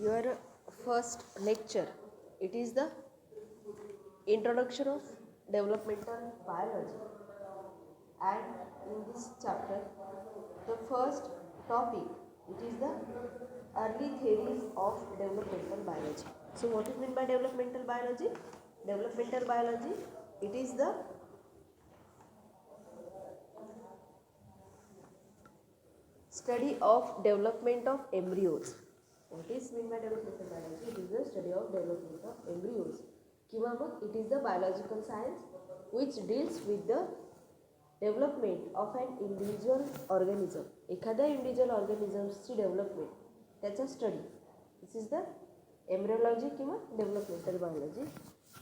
your first lecture. It is the introduction of developmental biology, and in this chapter the first topic, it is the early theories of developmental biology. So what is meant by developmental biology? Developmental biology, it is the study of development of embryos. What is meant by developmental biology? It is the study of development of embryos. किंवा मग it is the biological science which deals with the development of an individual organism. एखाद्या individual ऑर्गॅनिझम्सची development, त्याचा study. This is the embryology किंवा developmental biology.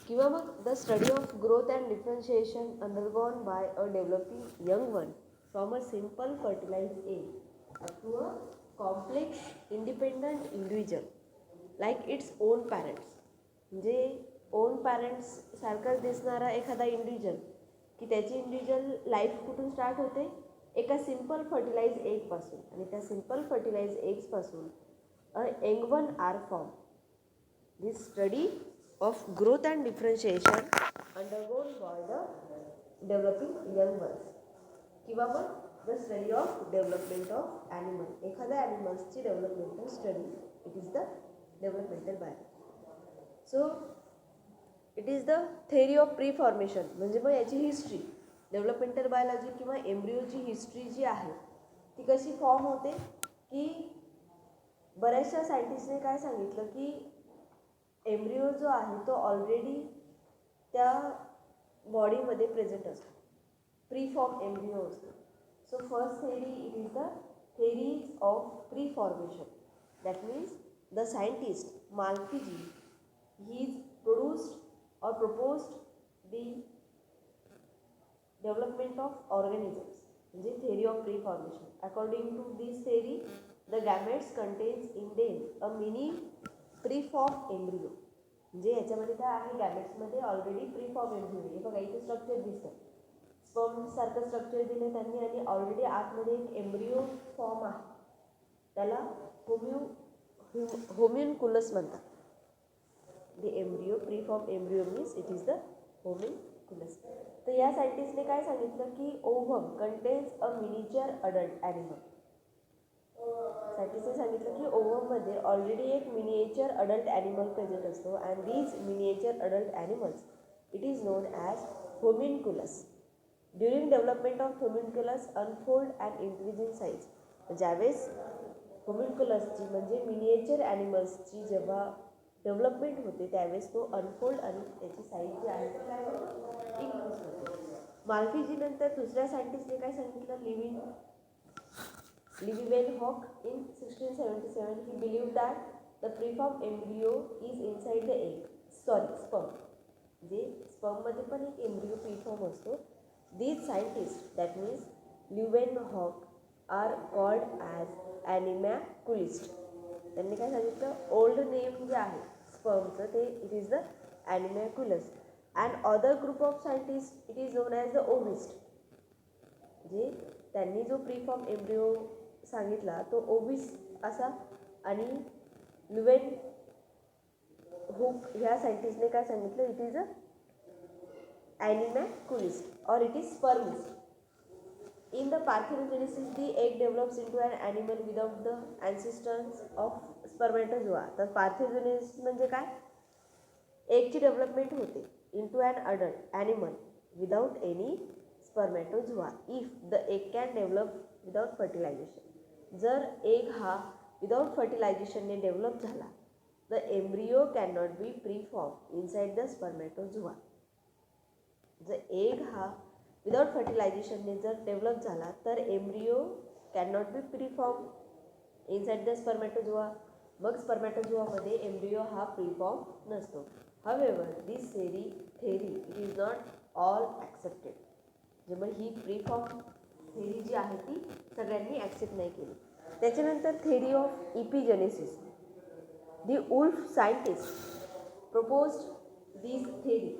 किंवा मग the study of growth and differentiation undergone by a developing young one from a simple fertilised egg up to a complex independent individual like its own parents. म्हणजे own parents सारखाच दिसणारा एखादा individual, की त्याची individual life कुठून start होते? एका simple fertilise एगपासून. आणि त्या सिम्पल फर्टिलाइज एग्सपासून a young one are form. This study of growth and differentiation undergone by the developing young ones. किंवा मग the study of development of animal. एखाद्या ॲनिमल्सची developmental study, it is the developmental biology. So it is the theory of preformation. म्हणजे मग याची history, developmental biology किंवा एम्ब्रिओची history जी आहे ती कशी फॉर्म होते, की बऱ्याचशा सायंटिस्टने काय सांगितलं की एम्ब्रिओ जो आहे तो ऑलरेडी त्या बॉडीमध्ये प्रेझेंट असतो. प्री फॉर्म एम्ब्रिओ असतो. So first theory, it is the theory of preformation. That means the scientist Malpighi, he is produced or proposed the development of organisms. म्हणजे theory of pre-formation. According to this theory, the gametes contains in them a mini pre-formed embryo. म्हणजे याच्यामध्ये काय आहे, गॅमेट्समध्ये already preform embryo. हे बघा इथे structure दिसतं, sperm सारखं स्ट्रक्चर दिलं त्यांनी, आणि ऑलरेडी आतमध्ये एक एम्ब्रियो फॉर्म आहे. त्याला होम्युन्कुलस म्हणतात. The embryo, preformed embryo means it is the homunculus. तर या सायंटिस्टने काय सांगितलं की ovum contains a miniature adult animal. सायंटिस्टने सांगितलं की ओव्हममध्ये ऑलरेडी एक मिनिएचर अडल्ट ॲनिमल प्रेझेंट असतो. And these miniature adult animals, it is known as homunculus. During development of homunculus unfold and increasing size. ज्यावेळेस होम्युन्कुलसची म्हणजे मिनिएचर ॲनिमल्सची जेव्हा डेव्हलपमेंट होते त्यावेळेस तो अनफोल्ड आणि त्याची साईज जी आहे ती काय होते, इन्क्रीज होते. माल्पीजीनंतर दुसऱ्या सायंटिस्टने काय सांगितलं, Leeuwenhoek in 1677, he believe that the preform embryo is inside the egg, sperm. म्हणजे स्पर्ममध्ये पण एक एम्ब्रियो प्रीफॉर्म असतो. These scientist, that means Leeuwenhoek, are called as animalculist. त्यांनी काय सांगितलं, ओल्ड नेम जे आहे स्पर्मचं ते it is the animalculus. And other group of scientist, it is known as the ovist. म्हणजे त्यांनी जो प्रीफॉर्म एम्ब्रिओ सांगितला तो ओविस असा. आणि लुवेन हुक ह्या सायंटिस्टने काय सांगितलं, इट इज अ ॲनिमॅक्युलिस्ट और it is spermist. In the parthenogenesis, the egg develops into an animal without the ancestors of spermatozoa. तर पार्थेनोजेनेसिस म्हणजे काय, एगची डेव्हलपमेंट होते into an adult animal without any spermatozoa if the egg can develop without fertilization. जर egg हा without फर्टिलायझेशनने develop झाला, the embryo cannot be preformed inside the spermatozoa. जर egg हा without फर्टिलायझेशनने जर डेव्हलप झाला तर embryo can not be preform inside the spermatozoa. मग स्पर्मॅटोझोआमध्ये एम्ब्रियो हा प्रीफॉर्म नसतो. However this theory it is not all accepted. म्हणजे मग ही प्रीफॉर्म थेरी जी आहे ती सगळ्यांनी ॲक्सेप्ट नाही केली. त्याच्यानंतर theory of epigenesis. The Wolff scientist proposed these theory.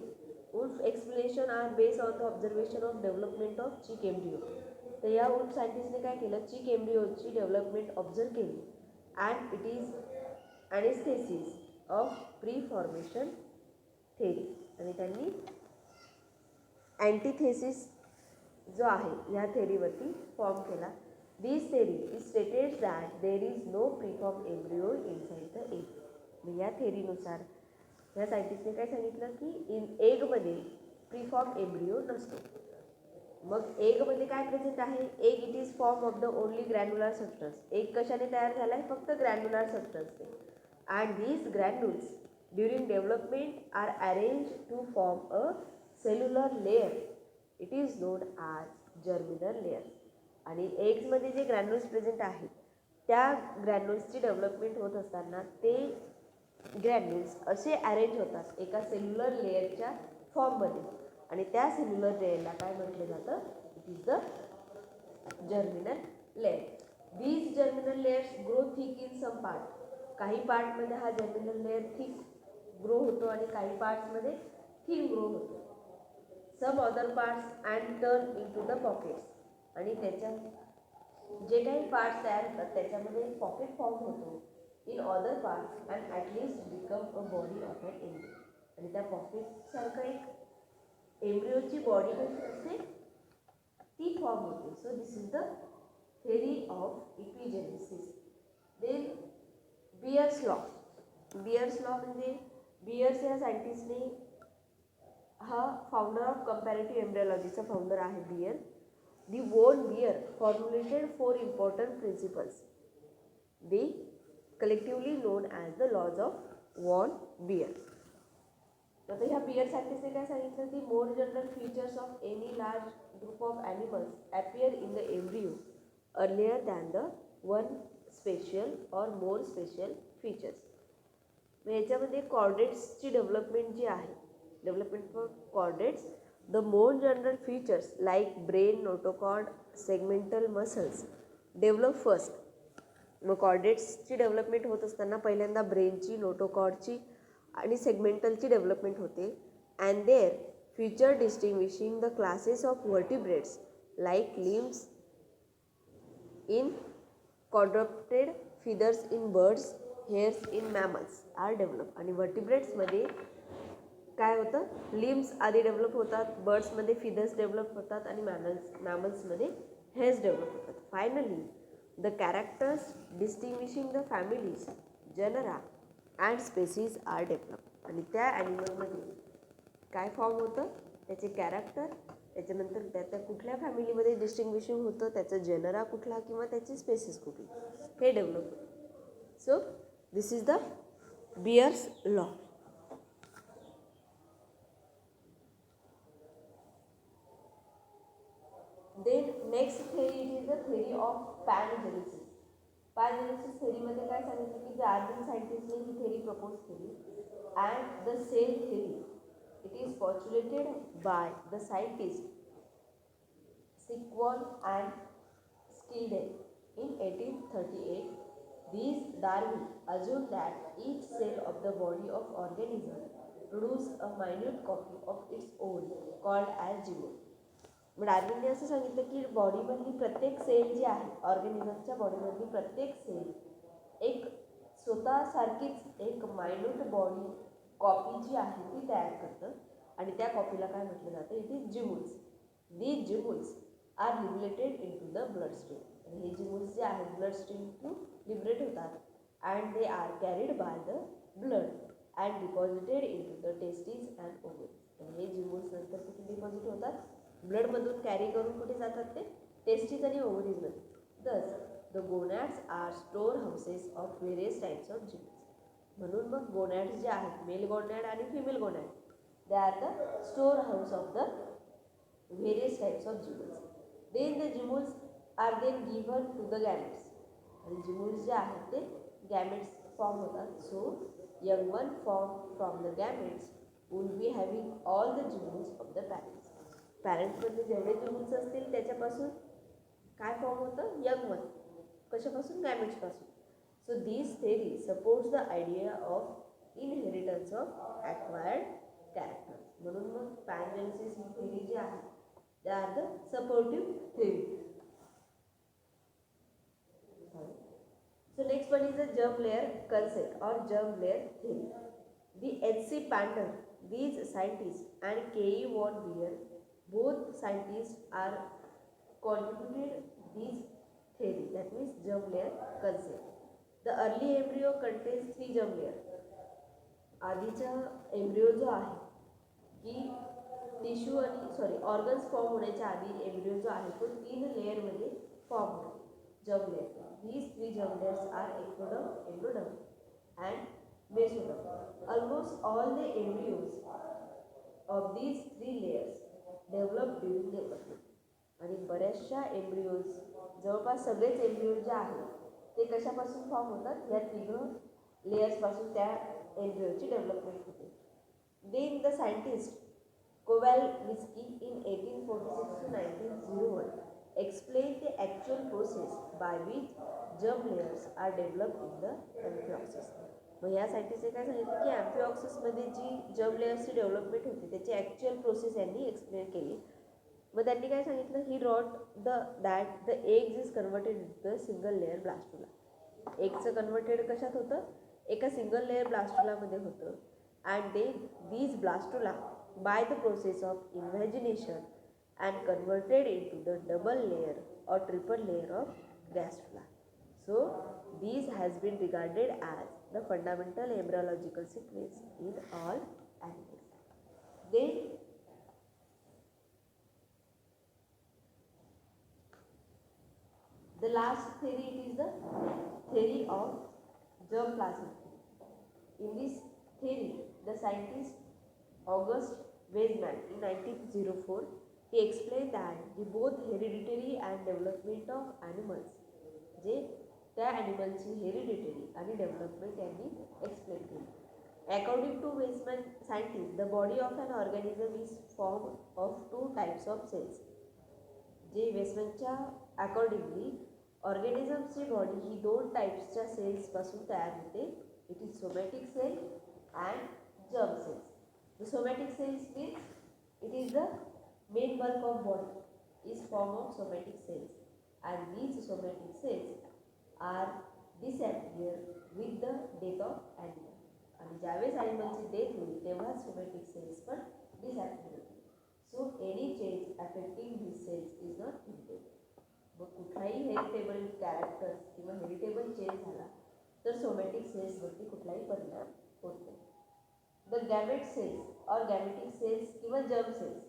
Wolf explanation are based on the observation of development of chick embryo. तर या वुल्फ सायंटिस्टने काय केलं, चिक एम्ब्रिओची डेव्हलपमेंट ऑब्झर्व केली. And it is antithesis of preformation theory. आणि त्यांनी antithesis जो आहे ह्या थेरीवरती फॉर्म केला. This theory is stated that there is no preform embryo inside the egg. या थेरीनुसार ह्या सायंटिस्टने काय सांगितलं की एगमध्ये प्रीफॉर्म एम्ब्रियो नसतो. मग एगमध्ये काय प्रेझेंट आहे? Egg it is form of the only granular substance. Egg कशाने तयार झाला आहे? फक्त ग्रॅन्युलर सबस्टन्सने. And these granules during development are arranged to form a cellular layer. It is known as germinal layer. आणि एग्समध्ये जे ग्रॅन्युल्स प्रेझेंट आहेत त्या ग्रॅन्युल्सची डेव्हलपमेंट होत असताना ते ग्रॅन्युल्स असे अरेंज होतात एका सेल्युलर लेअरच्या फॉर्ममध्ये. आणि त्या सेल्युलर लेअरला काय म्हटलं जातं? It is the germinal layer. These germinal layers grow thick in some part. काही पार्टमध्ये हा जर्मिनल लेअर थिक ग्रो होतो आणि काही पार्ट्समध्ये थिन ग्रो होतो. Some other parts and turn into the pockets. आणि त्याच्या जे काही पार्ट्स तयार होतात त्याच्यामध्ये पॉकेट फॉर्म होतो in other parts and at least become a body of an embryo. आणि त्या पॉकेटसारखं एक एम्ब्रियोची बॉडी कशी असते ती फॉर्म होते. So this is the theory of epigenesis. Then Baer's law. Baer's law म्हणजे बियर्स या सायंटिस्टने हा फाउंडर ऑफ कंपॅरेटिव्ह एम्ब्रियोलॉजीचा फाउंडर आहे Baer. The von Baer formulated 4 important principles. They collectively known as the laws of von Baer. आता ह्या Baer सायंटिस्टने काय सांगितलं की more general features of any large group of animals appear in the embryo earlier than the one special और more special features. मग याच्यामध्ये कॉर्डेट्सची development जी आहे, development for chordates, the more general features like brain, notochord, segmental muscles develop first. मग कॉर्डेट्सची development होत असताना पहिल्यांदा ब्रेनची, नोटोकॉर्डची आणि सेगमेंटलची डेव्हलपमेंट होते. And their feature distinguishing the classes of vertebrates like limbs in quadruped, feathers in birds, hairs in mammals are developed. आणि व्हर्टिब्रेट्समध्ये काय होतं? लिम्स आधी डेव्हलप होतात, बर्ड्समध्ये फिदर्स डेव्हलप होतात आणि मॅमल्समध्ये हेअर्स डेव्हलप होतात. Finally the characters distinguishing the families, genera and species are develop. आणि त्या ॲनिमलमध्ये काय फॉर्म होतं? त्याचे कॅरेक्टर, त्याच्यानंतर त्या कुठल्या फॅमिलीमध्ये डिस्टिंग्विशिंग होतं, त्याचा जेनरा कुठला किंवा त्याची स्पेसिस कुठली हे डेव्हलप होतं. So this is the Baer's law. Then next theory it is the theory of pangenesis. Pangenesis थेरीमध्ये काय सांगितलं की डार्विन सायंटिस्टने ही थेरी प्रपोज केली. And the same theory it is postulated by the scientists Siquon and Skilding in 1838. These Darwin assumed that each cell of the body of organism produced a minute copy of its own called as genome. मग डार्विनने असं सांगितलं की बॉडीमधली प्रत्येक sale जी आहे, ऑर्गॅनिझमच्या बॉडीमधली प्रत्येक sale एक स्वतःसारखीच एक minute body copy जी आहे ती तयार करतं आणि त्या कॉपीला काय म्हटलं जातं? It is gemmules. These gemmules are liberated into the blood stream. आणि हे जिम्यूल्स जे आहेत ब्लड स्ट्रीम थ्रू लिबरेट होतात and they are carried by the blood and deposited into the testes and ovaries. आणि हे gemmules नंतर कुठे deposit होतात? ब्लडमधून कॅरी करून कुठे जातात ते? टेस्टीज आणि ओव्हरीजमध्ये. Thus the gonads are store houses of various types of gemmules. म्हणून मग गोनॅड्स जे आहेत, मेल गोनॅड आणि female gonad, they are the store house of the various types of gemmules. Then the gemmules are then given to the gametes. आणि gemmules जे आहेत ते gametes form होतात. So young one form from the gametes will be having all the gemmules of the parents. पॅरेंट्समधले जेवढे gemmules असतील त्याच्यापासून काय फॉर्म होतं? Young one. कशापासून? गॅमेट्सपासून. So this theory supports the idea of inheritance of acquired characters. म्हणून मग पॅनजेनेसिस ही theory जी आहे they are the supportive theory. So next one is the germ layer concept or germ layer theory. The H.C. Pander, these scientists, and K.E. von Baer, both scientists are contributed this theory, that means germ layer concept. The early embryo contains 3 germ layer. आधीचा embryo जो आहे की tissue आणि organs form होण्याच्या आधी embryo जो आहे तो 3 लेयरमध्ये फॉर्म होतो. germ layer. These 3 germ layers are ectoderm, endoderm and mesoderm. Almost all the embryos of these 3 layers develop during development. आणि बऱ्याचशा एम्ब्रिओज, जवळपास सगळेच एम्ब्रिओज जे आहेत ते कशापासून फॉर्म होतात, या 3 लेयर्सपासून त्या एम्ब्रिओची डेव्हलपमेंट होते. Then the scientist Kowalevsky in 1846 to 1901 explained the actual process by which germ layers are developed in the amphioxus. मग ह्या सायंटिस्टने काय सांगितलं की ॲम्फिऑक्सिसमध्ये जी जर्म लेयर्सची डेव्हलपमेंट होते त्याची ॲक्च्युअल प्रोसेस यांनी एक्सप्लेन केली. मग त्यांनी काय सांगितलं, he wrote that the eggs is converted into the single layer blastula. एगचं कन्वर्टेड कशात होतं, एका सिंगल लेअर ब्लास्टुलामध्ये होतं. And they these blastula by the process of invagination and converted into the double layer or triple layer of gastrula. So these has been regarded as the fundamental embryological sequence in all animals. Then the last theory is the theory of germplasm. In this theory, the scientist August Weismann in 1904 he explained that the both hereditary and development of animals, जे त्या ॲनिमलची hereditary आणि development यांनी explain केली. According to Weismann scientist, the body of an organism is form of 2 types of cells. जे वेस्टमॅनच्या accordingly ऑर्गॅनिझमची body ही 2 टाईप्सच्या सेल्सपासून तयार होते. It is somatic cell and germ cells. The somatic cells means it is the main bulk of body is form of somatic cells, and these somatic cells are disappear with the death of animal. आणि ज्यावेळेस ॲनिमलची death होईल तेव्हा somatic cells पण disappear होतील. So any change affecting this cells is not heritable. मग कुठलाही heritable characters किंवा heritable change झाला तर सोमॅटिक सेल्सवरती कुठलाही परिणाम होत नाही. द गॅमेट सेल्स और गॅमेटिक सेल्स किंवा germ cells,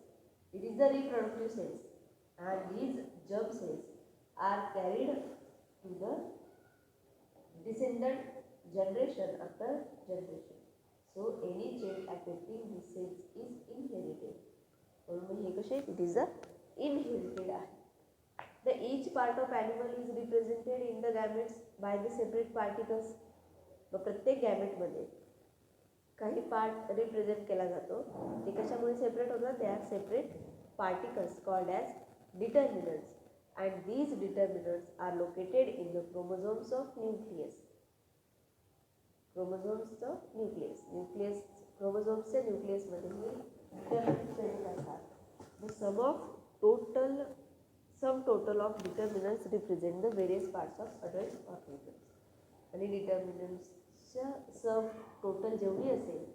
it is the reproductive cells, and these germ cells are carried to the descendant generation after generation. So any change affecting these cells is inherited. म्हणून हे कसे, it is a inherited आहे. The each part of animal is represented in the gametes by the separate particles. मग प्रत्येक गॅमेटमध्ये काही part represent केला जातो. ते कशामुळे सेपरेट होतात, ते are separate particles called as determinants, and these determinants are located in the chromosomes of nucleus. Nucleus क्रोमोझोम्सच्या न्यूक्लियसमध्ये हे डिटर्मिनंट प्रेझेंट असतात. The sum total of determinants represent the various parts of adult organisms. आणि डिटर्मिनंट्सच्या sum total जेवढी असेल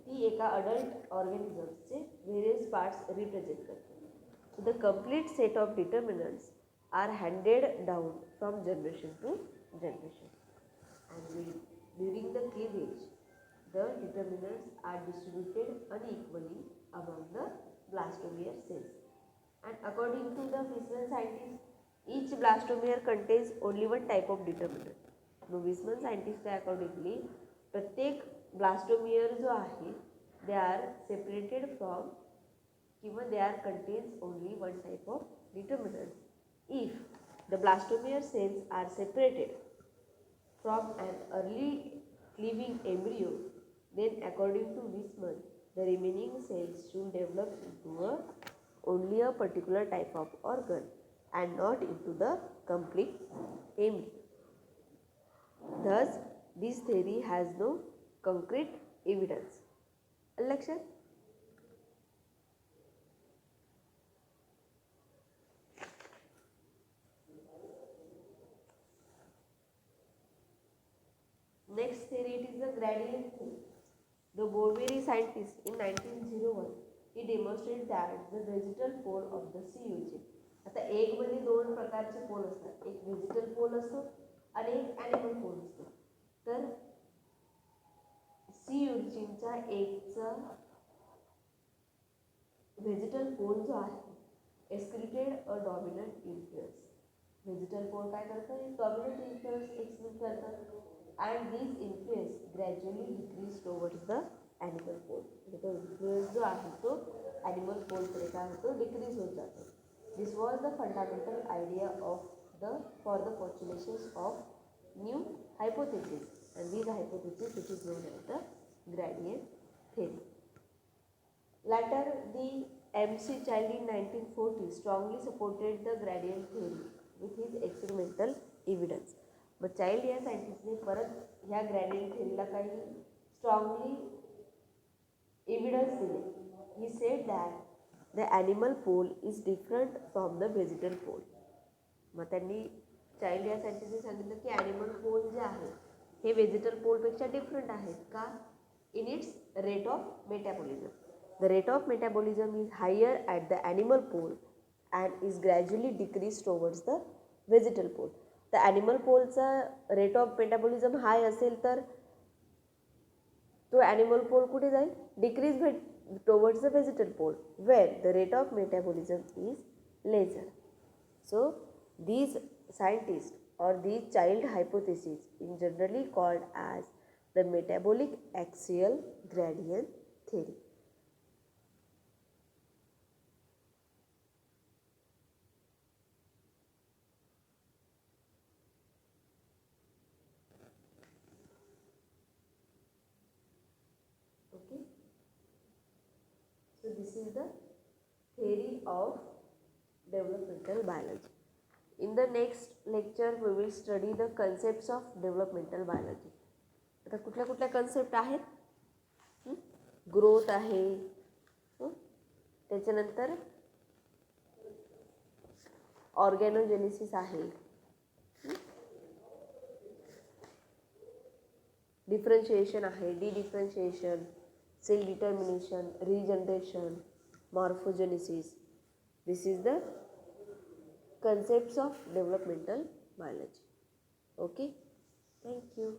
ती एका अडल्ट ऑर्गॅनिझम्सचे व्हेरियस पार्ट्स रिप्रेझेंट करते. So the complete set of determinants are handed down from generation to generation, and during the cleavage the determinants are distributed unequally among the blastomere cells, and according to the Weismann scientists each blastomere contains only one type of determinant. No, Weismann scientists accordingly प्रत्येक blastomere जो आहे they are separated from किंवा they are contains only one type of determinants. If the blastomere cells are separated from an early cleaving embryo, then according to Weismann, the remaining cells should develop into only a particular type of organ and not into the complete embryo. Thus, this theory has no concrete evidence. लक्षात. Next theory, it is the gradient theory. The Boveri scientist in 1901, he demonstrated that the vegetal pole of the sea urchin. आता एक मध्ये दोन प्रकारचे pole असतात, एक vegetal pole असतो आणि एक ॲनिमल पोल असतो. तर सी युर्चिनचा एकचा व्हेजिटल पोल जो आहे एक्सक्रिटेड अ डॉमिनंट इन्फ्लुएन्स. व्हेजिटल पोल काय करतात, डॉमिनंट इन्फ्लुएन्स एक्सक्रीट करतात and this influence gradually decrease towards the animal pole. तो influence जो आहे तो animal pole कडे काय होतो, decrease होत जातो. This was the fundamental idea of for the postulations of new hypothesis, and these hypothesis which is known as the gradient theory. Later the M.C. Child in 1940 strongly supported the gradient theory with his experimental evidence. मग child या सायंटिस्टने परत ह्या gradient थेरीला काही strongly evidence दिले. He said that the animal pole is different from the vegetal pole. मग त्यांनी child या सायंटिस्टने सांगितलं की ॲनिमल पोल जे आहे हे व्हेजिटल पोलपेक्षा डिफरंट आहेत. का? In its rate of metabolism. The rate of metabolism is higher at the animal pole and is gradually decrease towards the vegetal pole. तर ॲनिमल पोलचा रेट ऑफ मेटाबॉलिझम हाय असेल तर तो ॲनिमल पोल कुठे जाईल, decrease towards the vegetal pole where the rate of metabolism is lesser. So these scientists or these child hypotheses in generally called as the metabolic axial gradient theory. Okay, so this is the theory of developmental biology. In the next lecture we will study the concepts of developmental biology. आता कुठल्या कुठल्या concept आहेत, growth आहे, त्याच्यानंतर ऑर्गॅनोजेनेसिस आहे, differentiation आहे, dedifferentiation, cell determination, regeneration, morphogenesis. This is the concepts of developmental biology. Okay, thank you.